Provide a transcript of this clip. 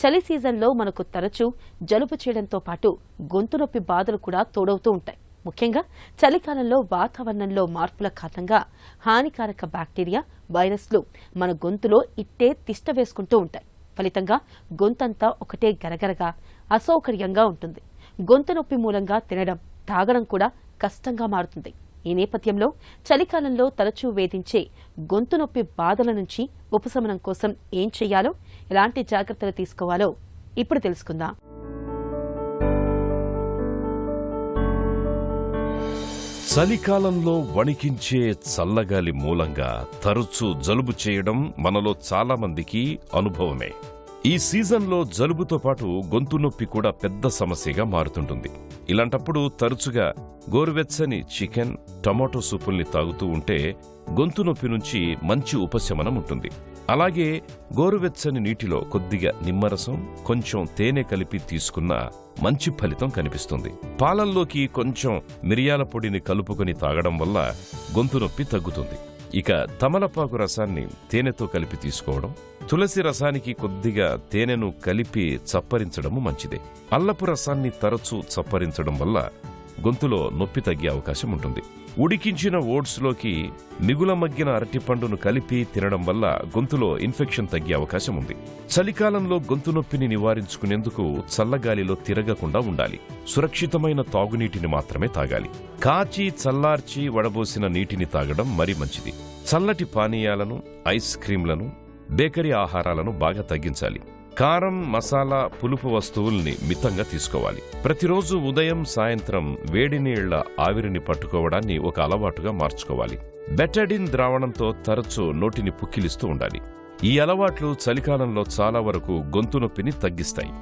చలి సీజన్లో మనకు తరచూ జలుబు చేయడంతో పాటు గొంతు నొప్పి బాధలు కూడా తోడవుతూ ఉంటాయి. ముఖ్యంగా చలికాలంలో వాతావరణంలో మార్పుల కారణంగా హానికారక బ్యాక్టీరియా, వైరస్లు మన గొంతులో ఇట్టే తిష్ట వేసుకుంటూ ఉంటాయి. ఫలితంగా గొంతంతా ఒకటే గరగరగా అసౌకర్యంగా ఉంటుంది. గొంతు నొప్పి మూలంగా తినడం, తాగడం కూడా కష్టంగా మారుతుంది. ఈ నేపథ్యంలో చలికాలంలో తరచూ వేధించే గొంతు నొప్పి బాధల నుంచి ఉపశమనం కోసం ఏం చేయాలో, ఎలాంటి జాగ్రత్తలు తీసుకోవాలో ఇప్పుడు తెలుసుకుందాం. చలికాలంలో వణికించే చల్లగాలి మూలంగా తరచూ జలుబు చేయడం మనలో చాలా మందికి అనుభవమే. ఈ సీజన్లో జలుబుతో పాటు గొంతు నొప్పి కూడా పెద్ద సమస్యగా మారుతుంటుంది. ఇలాంటప్పుడు తరచుగా గోరువెచ్చని చికెన్, టమాటో సూపుల్ని తాగుతూ ఉంటే గొంతు నొప్పి నుంచి మంచి ఉపశమనం ఉంటుంది. అలాగే గోరువెచ్చని నీటిలో కొద్దిగా నిమ్మరసం, కొంచెం తేనె కలిపి తీసుకున్న మంచి ఫలితం కనిపిస్తుంది. పాలల్లోకి కొంచెం మిరియాల పొడిని కలుపుకొని తాగడం వల్ల గొంతు నొప్పి తగ్గుతుంది. ఇక తమలపాకు రసాన్ని తేనెతో కలిపి తీసుకోవడం, తులసి రసానికి కొద్దిగా తేనెను కలిపి చప్పరించడము మంచిదే. అల్లపు రసాన్ని తరచూ చప్పరించడం వల్ల గొంతులో నొప్పి తగ్గే అవకాశం ఉంటుంది. ఉడికించిన ఓట్స్లోకి మిగుల మగ్గిన అరటిపండును కలిపి తినడం వల్ల గొంతులో ఇన్ఫెక్షన్ తగ్గే అవకాశం ఉంది. చలికాలంలో గొంతు నొప్పిని నివారించుకునేందుకు చల్లగాలిలో తిరగకుండా ఉండాలి. సురక్షితమైన తాగునీటిని మాత్రమే తాగాలి. కాచి చల్లార్చి వడబోసిన నీటిని తాగడం మరీ మంచిది. చల్లటి పానీయాలను, ఐస్ క్రీంలను, బేకరీ ఆహారాలను బాగా తగ్గించాలి. కారం, మసాలా, పులుపు వస్తువుల్ని మితంగా తీసుకోవాలి. ప్రతిరోజు ఉదయం, సాయంత్రం వేడి నీళ్ల ఆవిరిని పట్టుకోవడాన్ని ఒక అలవాటుగా మార్చుకోవాలి. బెటడిన్ ద్రావణంతో తరచూ నోటిని పుక్కిలిస్తూ ఉండాలి. ఈ అలవాట్లు చలికాలంలో చాలా వరకు గొంతు నొప్పిని తగ్గిస్తాయి.